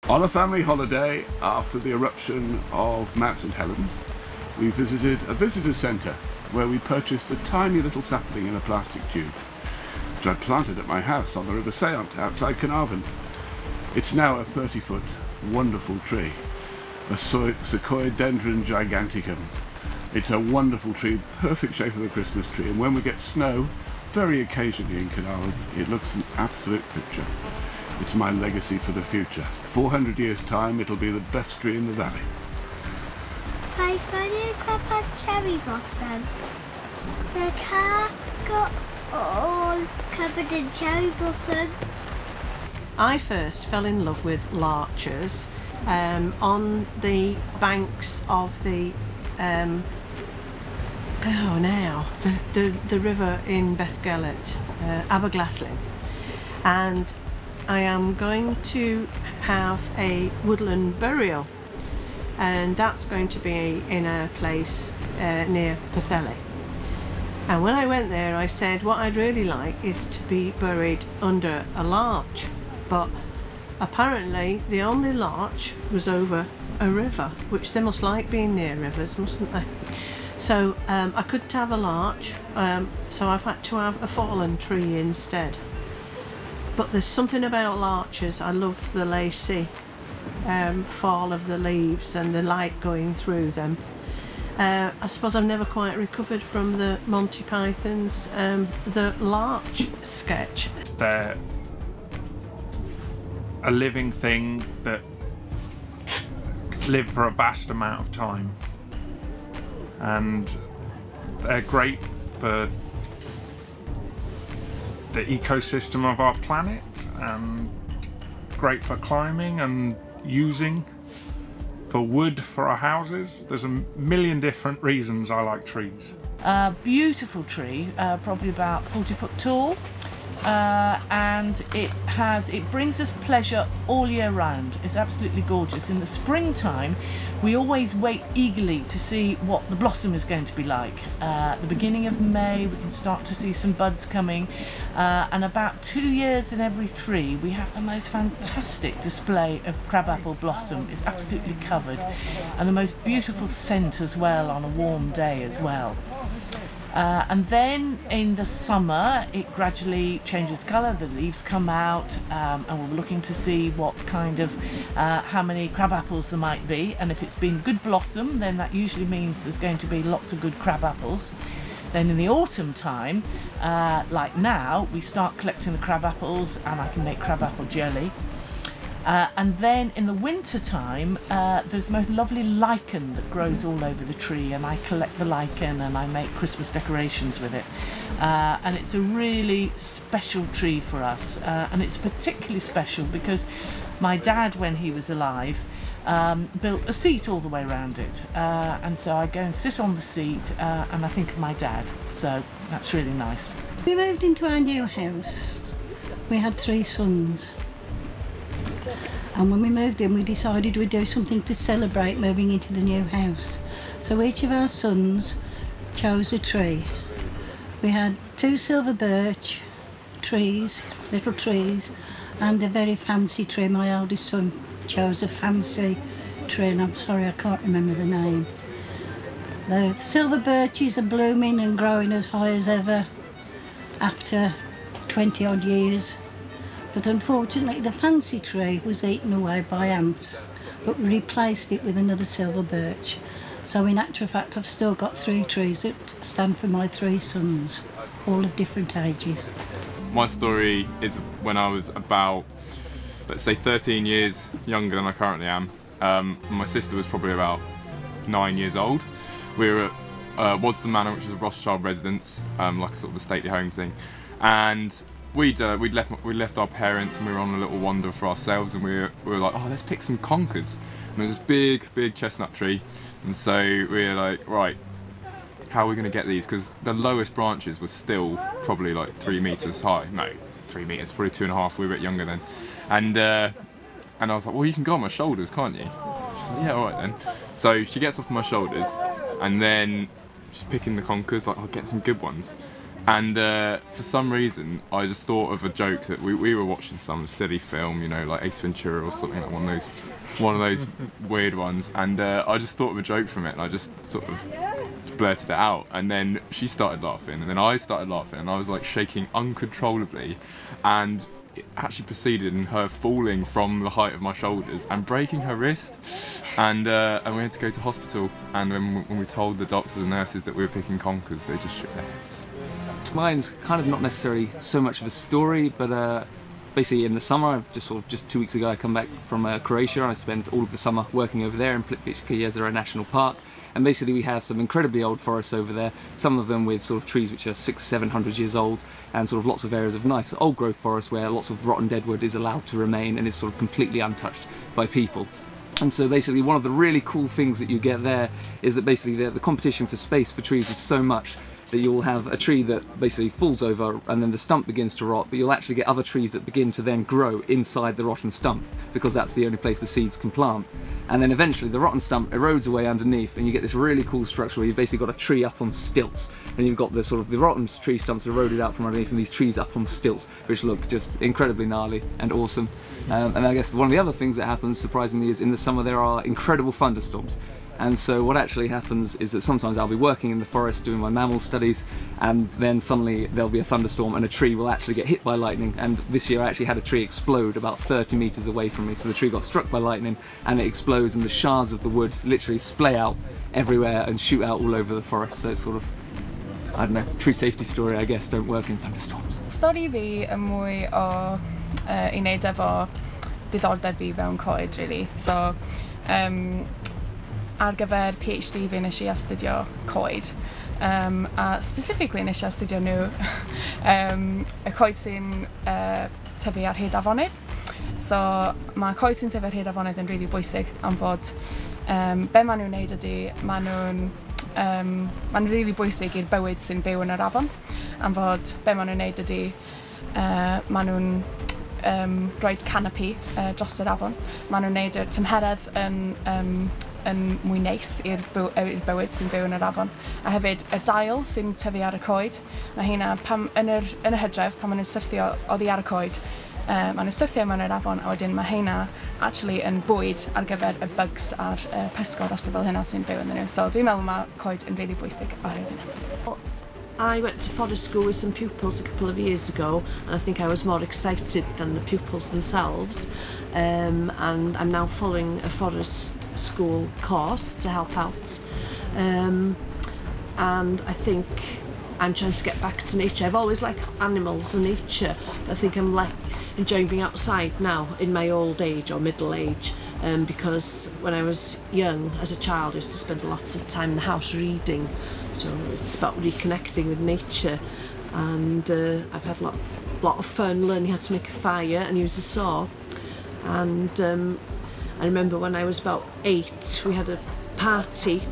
On a family holiday after the eruption of Mount St Helens, we visited a visitor centre where we purchased a tiny little sapling in a plastic tube, which I planted at my house on the River Seant outside Carnarvon. It's now a 30-foot wonderful tree, a Sequoiadendron giganticum. It's a wonderful tree, perfect shape of a Christmas tree, and when we get snow, very occasionally in Carnarvon, it looks an absolute picture. It's my legacy for the future. 400 years' time, it'll be the best tree in the valley. I found a Grandpa's cherry blossom. The car got all covered in cherry blossom. I first fell in love with larches on the banks of the the river in Bethgelert, Aberglaslyn, and I am going to have a woodland burial, and that's going to be in a place near Pwllheli. And when I went there, I said what I'd really like is to be buried under a larch, but apparently the only larch was over a river, which they must like being near rivers, mustn't they? So I couldn't have a larch, so I've had to have a fallen tree instead. But there's something about larches. I love the lacy fall of the leaves and the light going through them. I suppose I've never quite recovered from the Monty Python's The Larch sketch. They're a living thing that live for a vast amount of time, and they're great for the ecosystem of our planet, and great for climbing and using for wood for our houses. There's a million different reasons I like trees. A beautiful tree, probably about 40 foot tall, and it brings us pleasure all year round. It's absolutely gorgeous. In the springtime, we always wait eagerly to see what the blossom is going to be like. At the beginning of May, we can start to see some buds coming, and about 2 years in every 3, we have the most fantastic display of crabapple blossom. It's absolutely covered, and the most beautiful scent as well on a warm day as well. And then in the summer it gradually changes colour, the leaves come out, and we're looking to see what kind of how many crabapples there might be, and if it's been good blossom then that usually means there's going to be lots of good crabapples. Then in the autumn time, like now, we start collecting the crabapples and I can make crabapple jelly. And then in the winter time, there's the most lovely lichen that grows all over the tree, and I collect the lichen and I make Christmas decorations with it. And it's a really special tree for us, and it's particularly special because my dad, when he was alive, built a seat all the way around it, and so I go and sit on the seat and I think of my dad, so that's really nice. We moved into our new house. We had 3 sons. And when we moved in, we decided we'd do something to celebrate moving into the new house. So each of our sons chose a tree. We had 2 silver birch trees, little trees, and a very fancy tree. My eldest son chose a fancy tree, and I'm sorry I can't remember the name. The silver birches are blooming and growing as high as ever after 20 odd years. But unfortunately the fancy tree was eaten away by ants, but we replaced it with another silver birch. So in actual fact I've still got 3 trees that stand for my 3 sons, all of different ages. My story is when I was about, let's say, 13 years younger than I currently am. My sister was probably about 9 years old. We were at Wadston Manor, which is a Rothschild residence, like a sort of a stately home thing, and we'd left our parents and we were on a little wander for ourselves, and we were like, oh, let's pick some conkers. And there's this big chestnut tree, and so we were like, right, how are we going to get these? Because the lowest branches were still probably like 3 meters high. No, 3 meters, probably 2.5. We were a bit younger then, and I was like, well, you can go on my shoulders, can't you? She's like, yeah, all right then. So she gets off my shoulders, and then she's picking the conkers, like, I'll get some good ones. And for some reason, I just thought of a joke that we were watching some silly film, you know, like Ace Ventura or something, like one of those weird ones. And I just thought of a joke from it, and I just sort of blurted it out. And then she started laughing, and then I started laughing, and I was like shaking uncontrollably. And it actually proceeded in her falling from the height of my shoulders and breaking her wrist. And we had to go to hospital. And when we told the doctors and nurses that we were picking conkers, they just shook their heads. Mine's kind of not necessarily so much of a story, but basically in the summer, I've just 2 weeks ago, I come back from Croatia, and I spent all of the summer working over there in Plitvička Jezero National Park. And basically we have some incredibly old forests over there, some of them with sort of trees which are 600-700 years old, and sort of lots of areas of nice old growth forest where lots of rotten deadwood is allowed to remain and is sort of completely untouched by people. And so basically one of the really cool things that you get there is that basically the competition for space for trees is so much that you'll have a tree that basically falls over and then the stump begins to rot, but you'll actually get other trees that begin to then grow inside the rotten stump, because that's the only place the seeds can plant. And then eventually the rotten stump erodes away underneath, and you get this really cool structure where you've basically got a tree up on stilts, and you've got the sort of the rotten tree stumps eroded out from underneath, and these trees up on stilts, which look just incredibly gnarly and awesome. And I guess one of the other things that happens, surprisingly, is in the summer there are incredible thunderstorms. And so what actually happens is that sometimes I'll be working in the forest doing my mammal studies, and then suddenly there'll be a thunderstorm and a tree will actually get hit by lightning. And this year I actually had a tree explode about 30 meters away from me. So the tree got struck by lightning and it explodes, and the shards of the wood literally splay out everywhere and shoot out all over the forest. So it's sort of, I don't know, tree safety story, I guess, don't work in thunderstorms. Stori fi yn mwy o i wneud efo diddordeb fi mewn coed, really. So, ar gyfer PhD fi nes I astudio coed, a specifically nes I astudio nhw y coed sy'n tyfu ar hyd afonydd. So mae coed sy'n tyfu ar hyd afonydd yn really bwysig am fod be maen nhw'n neud ydy maen nhw'n really bwysig i'r bywyd sy'n byw yn yr afon, am fod be maen nhw'n neud ydy maen nhw'n rhoi canopy dros yr afon. Maen nhw'n neud y tymheredd yn mwy neis i'r bywyd sy'n byw yn yr afon. A hefyd y dail sy'n tyfu ar y coed. Mae hynna yn y hydref pan maen nhw'n syrthio oddi ar y coed. Maen nhw'n syrthio mewn yr afon, a wedyn mae hynna actually yn bwyd ar gyfer y bugs a'r pysgod os fel hynna sy'n byw yn nhw. So dwi'n meddwl mae coed yn really bwysig ar hynny. I went to forest school with some pupils a couple of years ago, and I think I was more excited than the pupils themselves, and I'm now following a forest school course to help out, and I think I'm trying to get back to nature. I've always liked animals and nature, but I think I'm like enjoying being outside now in my old age or middle age, because when I was young as a child I used to spend lots of time in the house reading. So it's about reconnecting with nature, and I've had a lot of fun learning how to make a fire and use a saw. And I remember when I was about 8, we had a party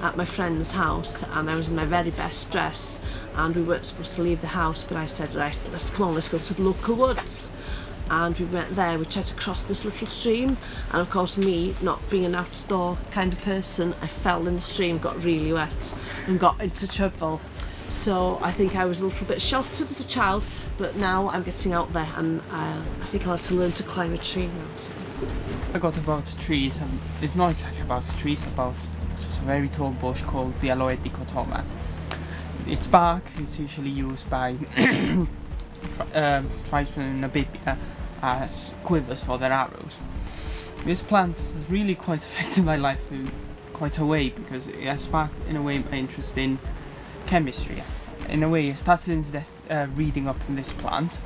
at my friend's house, and I was in my very best dress, and we weren't supposed to leave the house, but I said, right, let's go to the local woods. And we went there, we tried to cross this little stream, and of course me, not being an outdoor kind of person, I fell in the stream, got really wet and got into trouble. So I think I was a little bit sheltered as a child, but now I'm getting out there, and I think I'll have to learn to climb a tree now. So. I got about trees, and it's not exactly about the trees, about a very tall bush called Bialoe dichotoma. Its bark is usually used by tribesmen in Namibia as quivers for their arrows. This plant has really quite affected my life in quite a way, because it has sparked in a way my interest in chemistry. In a way I started reading up on this plant,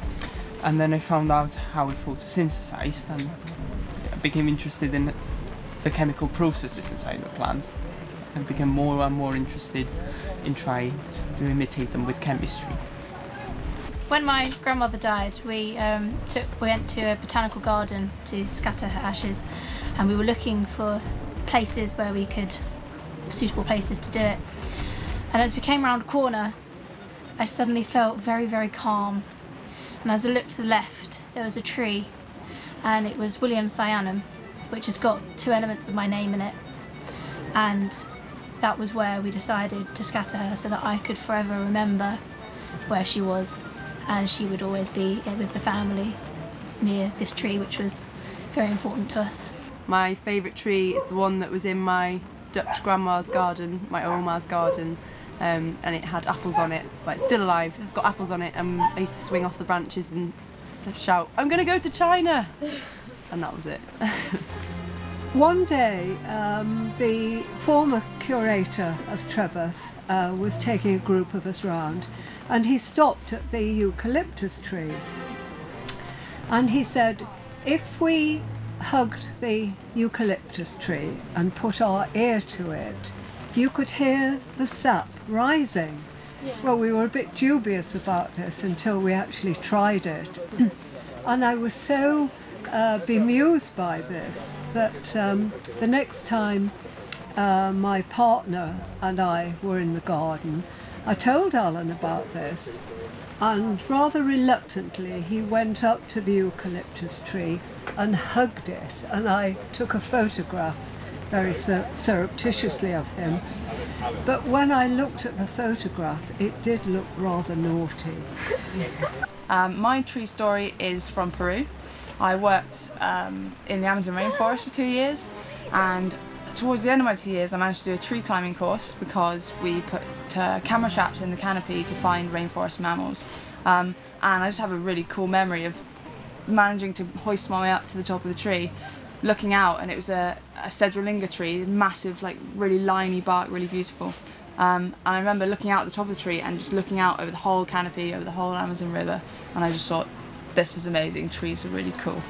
and then I found out how it photosynthesized, and I became interested in the chemical processes inside the plant, and became more and more interested in trying to imitate them with chemistry. When my grandmother died, we went to a botanical garden to scatter her ashes, and we were looking for places where we could, suitable places to do it. And as we came around a corner, I suddenly felt very, very calm. And as I looked to the left, there was a tree, and it was William Cyanum, which has got 2 elements of my name in it. And that was where we decided to scatter her, so that I could forever remember where she was, and she would always be with the family near this tree, which was very important to us. My favourite tree is the one that was in my Dutch grandma's garden, my Oma's garden, and it had apples on it, but it's still alive. It's got apples on it, and I used to swing off the branches and shout, "I'm going to go to China!" And that was it. One day, the former curator of Treborth was taking a group of us round, and he stopped at the eucalyptus tree. And he said, if we hugged the eucalyptus tree and put our ear to it, you could hear the sap rising. Yeah. Well, we were a bit dubious about this until we actually tried it. And I was so bemused by this that the next time my partner and I were in the garden, I told Alan about this, and rather reluctantly he went up to the eucalyptus tree and hugged it, and I took a photograph very surreptitiously of him. But when I looked at the photograph, it did look rather naughty. My tree story is from Peru. I worked in the Amazon rainforest for 2 years, and towards the end of my 2 years I managed to do a tree climbing course because we put camera traps in the canopy to find rainforest mammals. And I just have a really cool memory of managing to hoist my way up to the top of the tree, looking out, and it was a cedrolinga tree, massive, like really liney bark, really beautiful. And I remember looking out at the top of the tree and just looking out over the whole canopy, over the whole Amazon River, and I just thought, this is amazing, trees are really cool.